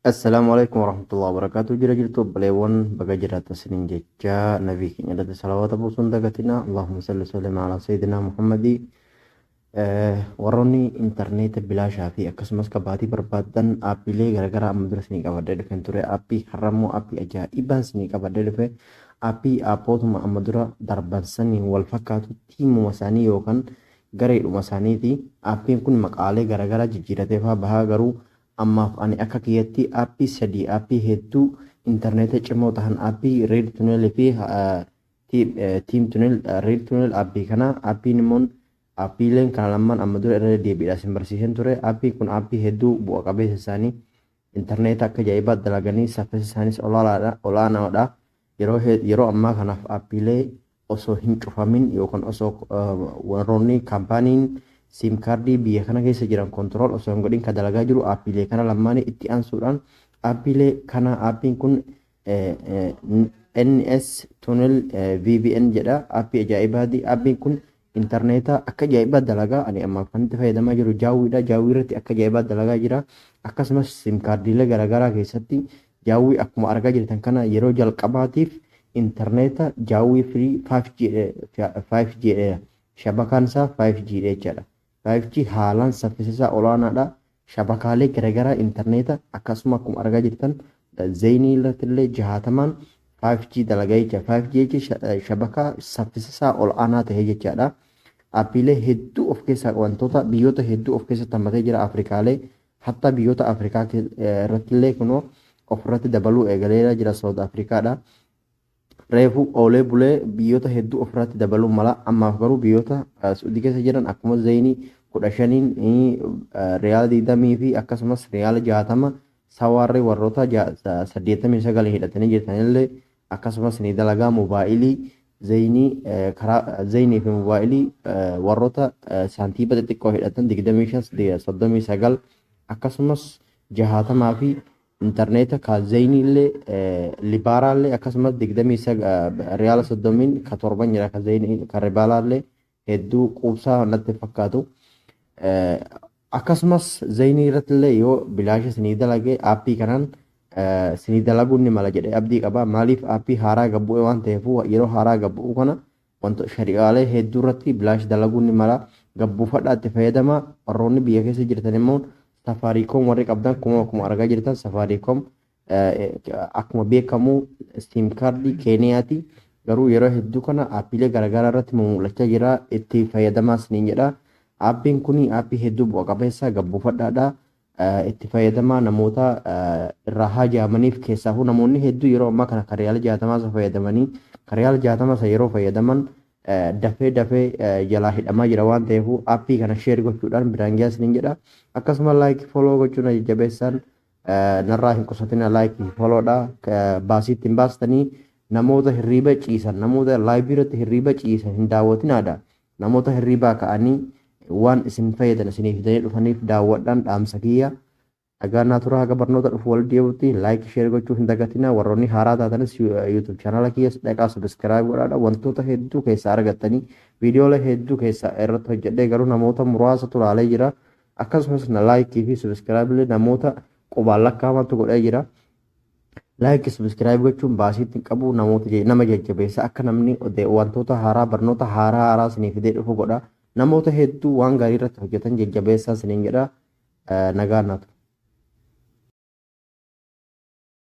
Assalamualaikum warahmatullahi wabarakatuh. Jira jirtu balewan baga jirata sinin jecha nabi keenya dati salawata busun dagatina Allahumma salli sallim ala sayyidina Muhammadi. Warroonni intarneeta bilaashaa fi akkasumas kabaatii barbaadan aappiilee garaagaraa amma dura sinii qabadee dhufeen ture. Aappii har'ammoo aappii ajaa'ibaan sinii qabadee dhufe. Aappootuma amma dura darbansanii wal fakkaatu tiimuma isaanii yookaan gareedhuma isaaniiti. Aappiin kun maqaalee garaagaraa jijjiiratee fa'aa bahaa garuu ammaaf ani akka kiyyatti aappii sadii aappii hedduu intarneeta cimoo tahan aappii reed tunel fi tiim tunel reed tunel aappii kana aappiin immoo aappiileen kana lamaan amma dura irra deebiidhaas hin barsiisan ture. Aappii kun aappii hedduu bu'a qabeessa isaanii intarneeta akka ajaa'ibaa dalaganii saffisa isaanis olaanaadha. Yeroo ammaa kanaaf aappiilee osoo hin cufamin yookaan osoo warroonni kaampaaniin sim kaardii biyya kana keessa jiran kontirool osoo hin godhin kan dalagaa jiru aappiilee kana lamaan itti aansuudhaan aappiilee kana aappiin kun NS Tunnel VPN jedha. Aappii ajaa'ibaati. Aappiin kun intarneeta akka ajaa'ibaa dalagaa ani ammaaf kan itti fayyadamaa jiru jaawwiidha. Jaawwii irratti akka ajaa'ibaa dalagaa jira. Akkasumas sim kaardiilee garaagaraa keessatti jaawwii akkuma argaa jirtan kana yeroo jalqabaatiif intarneeta jaawwii firii 5G shabakaan isaa 5G jechaadha. 5G haalaan saffisisaa olaanaadha. Shabakaalee garaagaraa intarneeta akkasuma akkuma argaa jirtan zeenii irrattillee 60 5G dalagaa jecha 5G jecha shabakaa saffisisaa olaanaa ta'e jechaadha. Aappiilee hedduu of keessaa wantoota biyyoota hedduu of keessatti hammatee jira. Afrikaalee hatta biyyoota Afrikaa irrattillee kunoo ofirratti dabaluu eegaleera jira. Saawud Afrikaadha. Reefu oolee bulee biyyoota hedduu ofirratti dabaluu mala ammaaf garuu biyyoota Suudii keessa jiran akkuma zeenii 15 riyaala 20 fi akkasumas riyaala 60 sawaarree warroota 89 hidhatanii jirtanillee akkasumas ni dalagaa moobaayilii zeenii karaa zeenii fi moobaayilii warroota saantiiba xixiqqoo hidhatan 25 39 akkasumas 60 fi intarneeta ka zeenillee libaaraallee akkasumas 29 riyaala 30 ka torban jira ka zeenii ka ribaalaallee hedduu quubsaa natti fakkaatu. Akkasumas zeenii irrattillee yoo bilaasha sinii dalagee aappii kanaan sinii dalaguun ni mala jedhee abdii qaba. Maaliif aappii haaraa gabbu'e waan ta'eef yeroo haaraa gabbu'u kana wantoota shari'aalee hedduu irratti bilaash dalaguun ni mala. Gabbuufadhaa itti fayyadama. Warroonni biyya keessa jirtan immoo safaariikoom warri qabdan akkuma argaa jirtan safaariikoom akkuma beekamu siim kaardii keeniyaati. Garuu yeroo hedduu kana aappiilee garaagaraa irratti mul'achaa jira. Itti fayyadamaas ni jedha. Aappiin kun aappii hedduu bu'a qabeessa gabbuufadhaadha. Itti fayyadamaa namoota irraa haajamaniif keessaafuu namoonni hedduu yeroo ammaa kana kariyaala 60 fayyadamanii kariyaala 60 yeroo fayyadaman dafee jalaa hidhamaa jira waan ta'eef aappii kana sheer gochuudhaan biraan gahaas ni jedha. Akkasuma laayik foloo gochuun jajjabeessan narraa hin qusatina laayik foloodha. Baasiitti hin baastanii namoota hirriiba ciisan namoota laayivii irratti hirriiba ciisan hin daawwatinaadha. Namoota hirriibaa ka'anii waan isin fayyadan isiniif fidanii dhufaniif daawwadhaan dhaamsa kiyya. Dhagaannaa tura haga barnoota dhufu wal deebi'utti laayik sheer gochuu hin dagatina. Warroonni haaraa taatanis yuutuub chaanala kiyya dhaqaa sabiskiraayib godhaadha. Wantoota hedduu keessaa argattanii viidiyoolee hedduu keessaa irratti hojjedhee garuu namoota muraasa turaalee jira. Akkasumas na laayikii fi sabiskiraayibillee namoota qubaan lakkaa'amantu godhee jira. Laayikii sabiskiraayib gochuun baasiitti qabu namoota nama jajjabeessa akka namni wantoota haaraa barnoota haaraa isiniif fidee dhufu godha. Namoota hedduu waan gaarii irratti hojjetan jajjabeessaa isiniin jedha. Nagaan naatu.